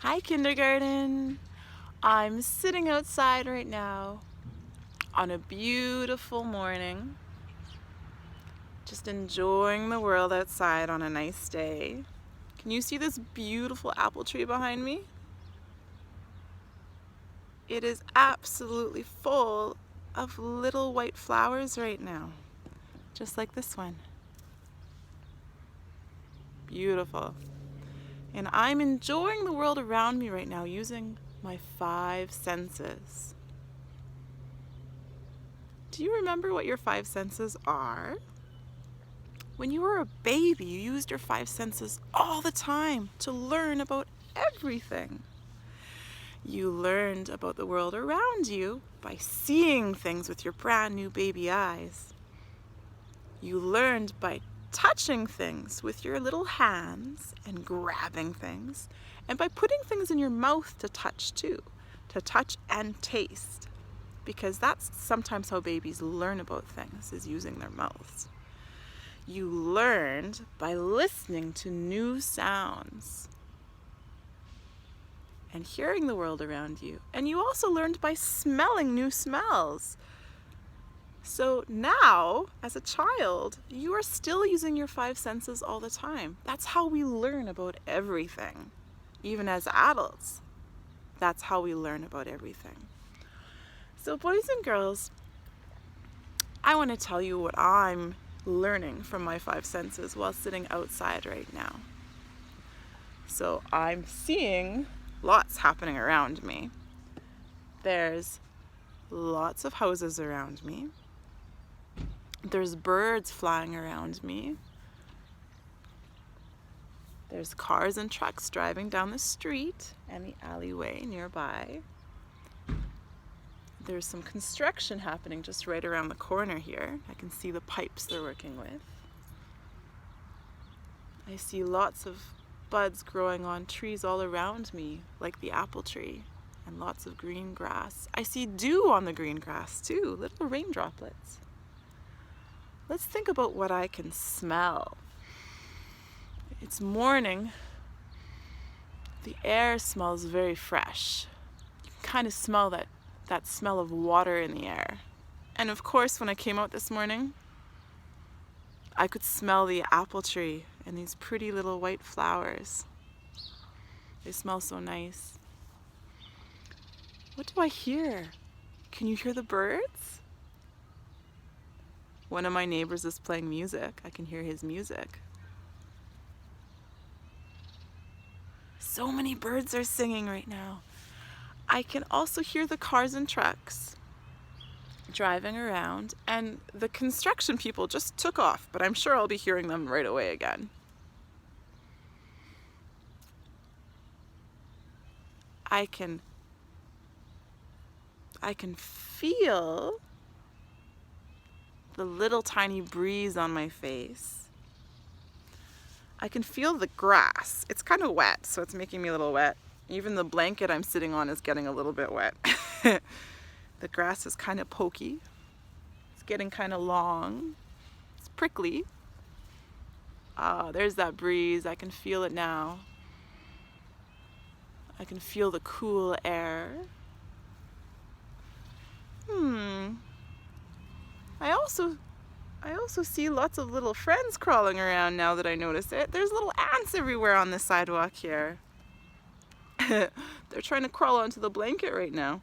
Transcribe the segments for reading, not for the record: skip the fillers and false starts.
Hi, kindergarten. I'm sitting outside right now on a beautiful morning, just enjoying the world outside on a nice day. Can you see this beautiful apple tree behind me? It is absolutely full of little white flowers right now, just like this one. Beautiful. And I'm enjoying the world around me right now using my 5 senses. Do you remember what your 5 senses are? When you were a baby, you used your 5 senses all the time to learn about everything. You learned about the world around you by seeing things with your brand new baby eyes. You learned by touching things with your little hands and grabbing things, and by putting things in your mouth to touch too, to touch and taste, because that's sometimes how babies learn about things, is using their mouths. You learned by listening to new sounds and hearing the world around you. And you also learned by smelling new smells. So now, as a child, you are still using your 5 senses all the time. That's how we learn about everything. Even as adults, that's how we learn about everything. So boys and girls, I want to tell you what I'm learning from my 5 senses while sitting outside right now. So I'm seeing lots happening around me. There's lots of houses around me. There's birds flying around me. There's cars and trucks driving down the street and the alleyway nearby. There's some construction happening just right around the corner here. I can see the pipes they're working with. I see lots of buds growing on trees all around me, like the apple tree, and lots of green grass. I see dew on the green grass too, little rain droplets. Let's think about what I can smell. It's morning. The air smells very fresh. You can kind of smell that smell of water in the air. And of course, when I came out this morning, I could smell the apple tree and these pretty little white flowers. They smell so nice. What do I hear? Can you hear the birds? One of my neighbors is playing music. I can hear his music. So many birds are singing right now. I can also hear the cars and trucks driving around, and the construction people just took off, but I'm sure I'll be hearing them right away again. I can feel the little tiny breeze on my face. I can feel the grass. It's kind of wet, so it's making me a little wet. Even the blanket I'm sitting on is getting a little bit wet. The grass is kind of pokey. It's getting kind of long. It's prickly. Ah, there's that breeze. I can feel it now. I can feel the cool air. I also see lots of little friends crawling around now that I notice it. There's little ants everywhere on the sidewalk here. They're trying to crawl onto the blanket right now.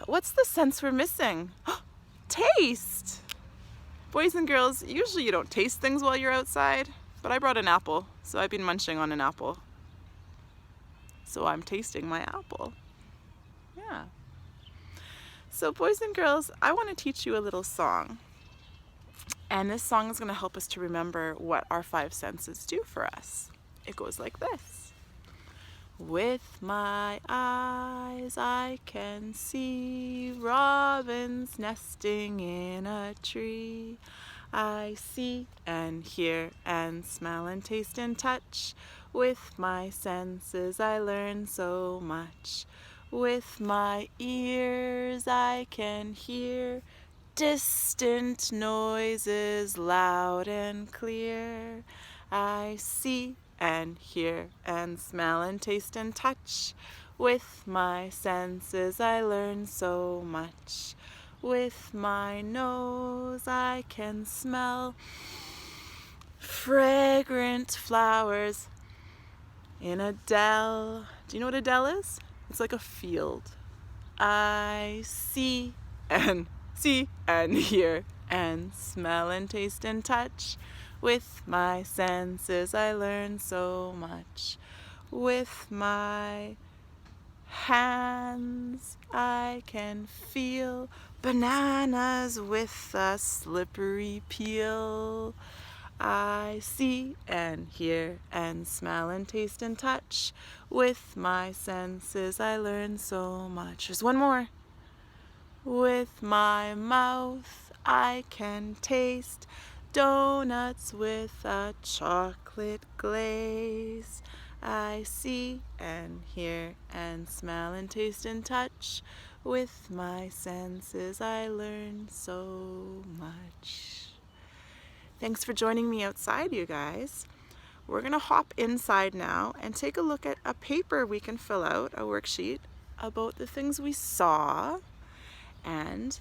What's the sense we're missing? Taste! Boys and girls, usually you don't taste things while you're outside, but I brought an apple, so I've been munching on an apple. So I'm tasting my apple. Yeah. So boys and girls, I want to teach you a little song. And this song is going to help us to remember what our 5 senses do for us. It goes like this. With my eyes I can see robins nesting in a tree. I see and hear and smell and taste and touch. With my senses I learn so much. With my ears I can hear distant noises loud and clear. I see and hear and smell and taste and touch. With my senses I learn so much. With my nose I can smell fragrant flowers in a dell. Do you know what a dell is? It's like a field. I see and hear and smell and taste and touch. With my senses I learn so much. With my hands I can feel bananas with a slippery peel. I see and hear and smell and taste and touch. With my senses I learn so much. There's one more. With my mouth I can taste donuts with a chocolate glaze. I see and hear and smell and taste and touch. With my senses I learn so much. Thanks for joining me outside, you guys. We're going to hop inside now and take a look at a paper we can fill out, a worksheet, about the things we saw and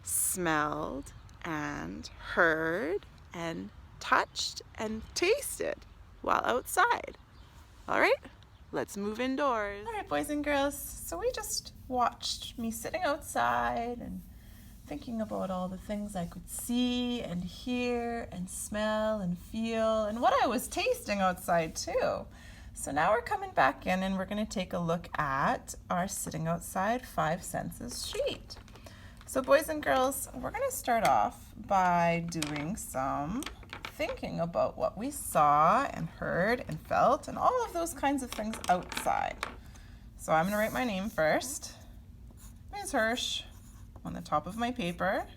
smelled and heard and touched and tasted while outside. All right, let's move indoors. All right, boys and girls, so we just watched me sitting outside and thinking about all the things I could see and hear and smell and feel and what I was tasting outside too. So now we're coming back in and we're going to take a look at our Sitting Outside 5 Senses sheet. So boys and girls, we're going to start off by doing some thinking about what we saw and heard and felt and all of those kinds of things outside. So I'm going to write my name first, Ms. Hirsch, on the top of my paper.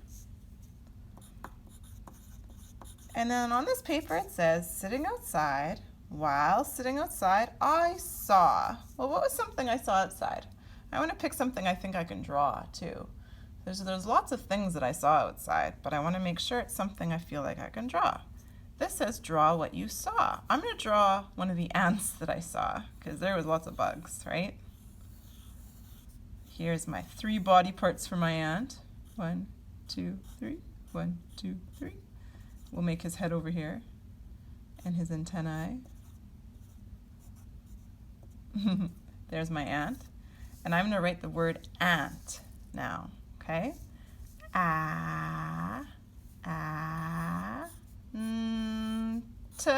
And then on this paper it says, sitting outside. While sitting outside, I saw. Well, what was something I saw outside? I want to pick something I think I can draw too. There's lots of things that I saw outside, but I want to make sure it's something I feel like I can draw. This says draw what you saw. I'm going to draw one of the ants that I saw because there was lots of bugs, right? Here's my 3 body parts for my ant. 1, 2, 3. 1, 2, 3. We'll make his head over here and his antennae. There's my ant. And I'm going to write the word ant now, okay? A, t,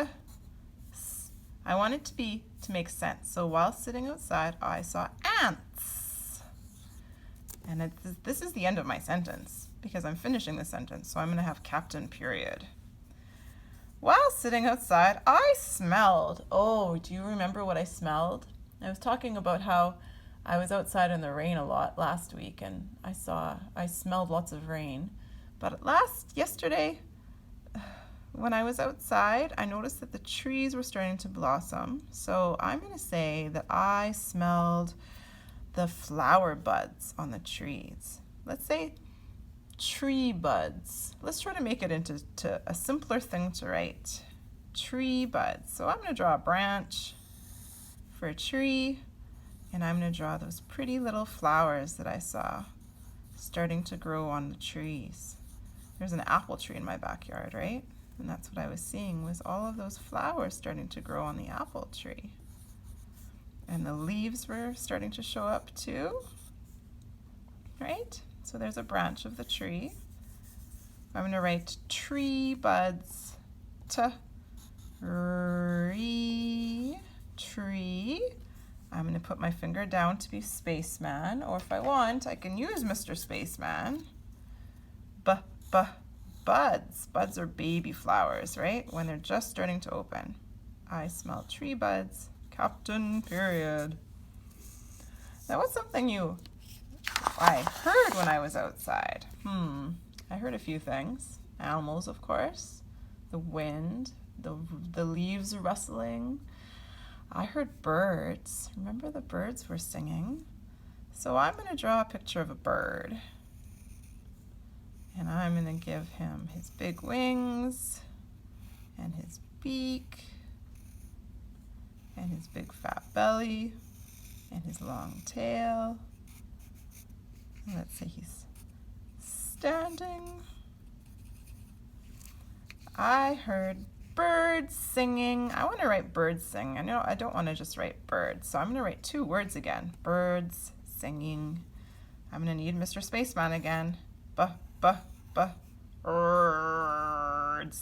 s. I want it to make sense. So while sitting outside, I saw ants. And this is the end of my sentence because I'm finishing the sentence. So I'm going to have captain period. While sitting outside, I smelled. Oh, do you remember what I smelled? I was talking about how I was outside in the rain a lot last week and I smelled lots of rain. But yesterday, when I was outside, I noticed that the trees were starting to blossom. So I'm going to say that I smelled the flower buds on the trees. Let's say tree buds. Let's try to make it into a simpler thing to write. Tree buds. So I'm going to draw a branch for a tree, and I'm going to draw those pretty little flowers that I saw starting to grow on the trees. There's an apple tree in my backyard, right? And that's what I was seeing, was all of those flowers starting to grow on the apple tree. And the leaves were starting to show up too, right? So there's a branch of the tree. I'm going to write tree buds. Tree. I'm going to put my finger down to be spaceman, or if I want, I can use Mr. Spaceman. Buds. Buds are baby flowers, right? When they're just starting to open. I smell tree buds. Captain period. Now what's something I heard when I was outside? I heard a few things. Animals, of course. The wind. The leaves rustling. I heard birds. Remember the birds were singing? So I'm going to draw a picture of a bird. And I'm going to give him his big wings and his beak and his big fat belly and his long tail. And let's say he's standing. I heard birds singing. I want to write birds sing. I know I don't want to just write birds, so I'm going to write 2 words again. Birds singing. I'm going to need Mr. Spaceman again. Birds.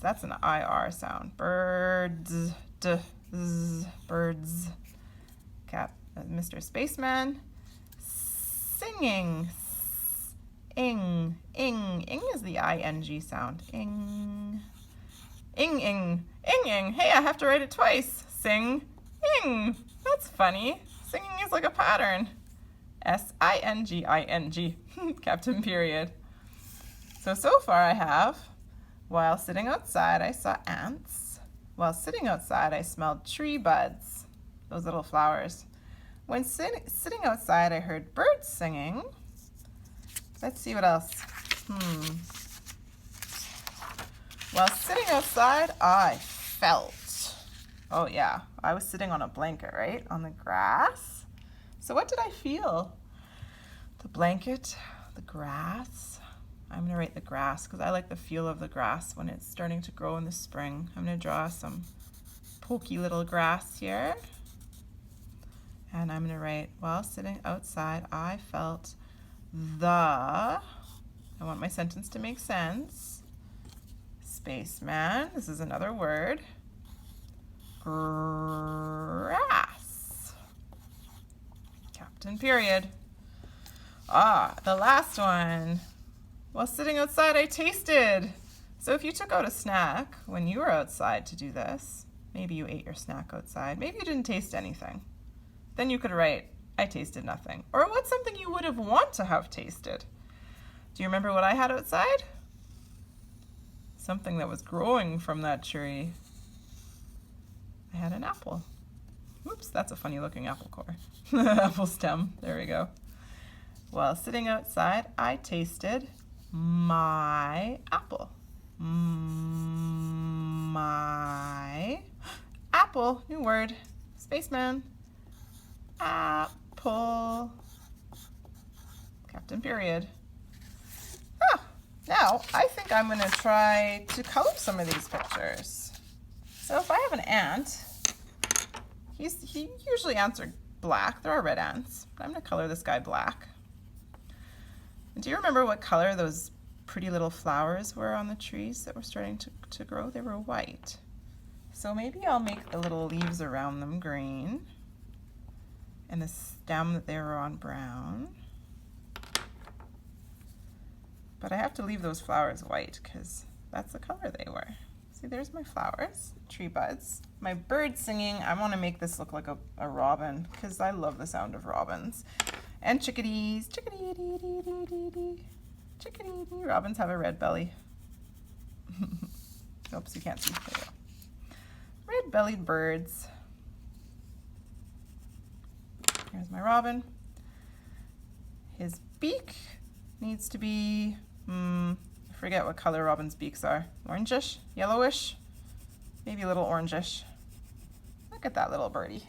That's an IR sound. Birds. Birds. Mr. Spaceman singing. Ing. Ing is the ING sound. Ing. Ing, ing, ing, ing. Hey, I have to write it twice. Sing, ing. That's funny. Singing is like a pattern. SINGING. Captain Period. So far I have, while sitting outside, I saw ants. While sitting outside, I smelled tree buds, those little flowers. When sitting outside, I heard birds singing. Let's see what else. While sitting outside, I felt. Oh yeah, I was sitting on a blanket, right? On the grass. So what did I feel? The blanket, the grass. I'm gonna write the grass because I like the feel of the grass when it's starting to grow in the spring. I'm gonna draw some pokey little grass here. And I'm gonna write, while sitting outside, I felt I want my sentence to make sense. Spaceman, this is another word. Grass. Captain Period. The last one. While sitting outside, I tasted. So if you took out a snack when you were outside to do this, maybe you ate your snack outside, maybe you didn't taste anything, then you could write, I tasted nothing. Or what's something you would have want to have tasted? Do you remember what I had outside? Something that was growing from that tree. I had an apple. Whoops, that's a funny looking apple core. Apple stem, there we go. While sitting outside, I tasted my apple. My apple, new word, Spaceman. Apple. Captain Period. Now, I think I'm going to try to color some of these pictures. So if I have an ant, he usually ants are black. There are red ants. But I'm going to color this guy black. And do you remember what color those pretty little flowers were on the trees that were starting to grow? They were white. So maybe I'll make the little leaves around them green and the stem that they were on brown. But I have to leave those flowers white because that's the color they were. See, there's my flowers, tree buds. My bird singing, I want to make this look like a robin because I love the sound of robins. And chickadees, chickadee-dee-dee-dee-dee-dee. Chickadee-dee. Robins have a red belly. Oops, you can't see. There you go. Red-bellied birds. Here's my robin. His beak needs to be, I forget what color robin's beaks are. Orangish? Yellowish? Maybe a little orangish. Look at that little birdie.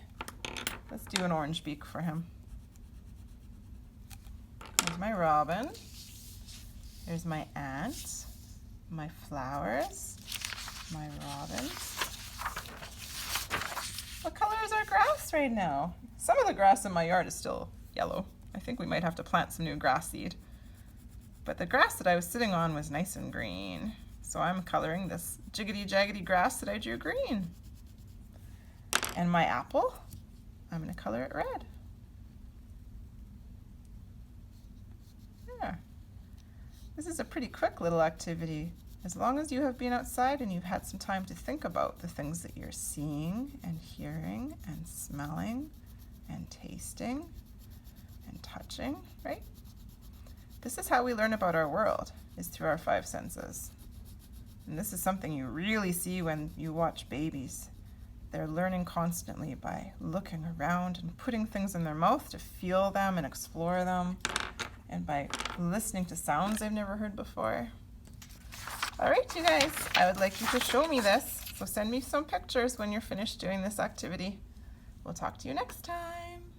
Let's do an orange beak for him. Here's my robin. Here's my ant. My flowers. My robin. What color is our grass right now? Some of the grass in my yard is still yellow. I think we might have to plant some new grass seed. But the grass that I was sitting on was nice and green. So I'm coloring this jiggity-jaggedy grass that I drew green. And my apple, I'm going to color it red. There. This is a pretty quick little activity. As long as you have been outside and you've had some time to think about the things that you're seeing and hearing and smelling and tasting and touching, right? This is how we learn about our world, is through our 5 senses. And this is something you really see when you watch babies. They're learning constantly by looking around and putting things in their mouth to feel them and explore them, and by listening to sounds they've never heard before. All right, you guys, I would like you to show me this. So send me some pictures when you're finished doing this activity. We'll talk to you next time.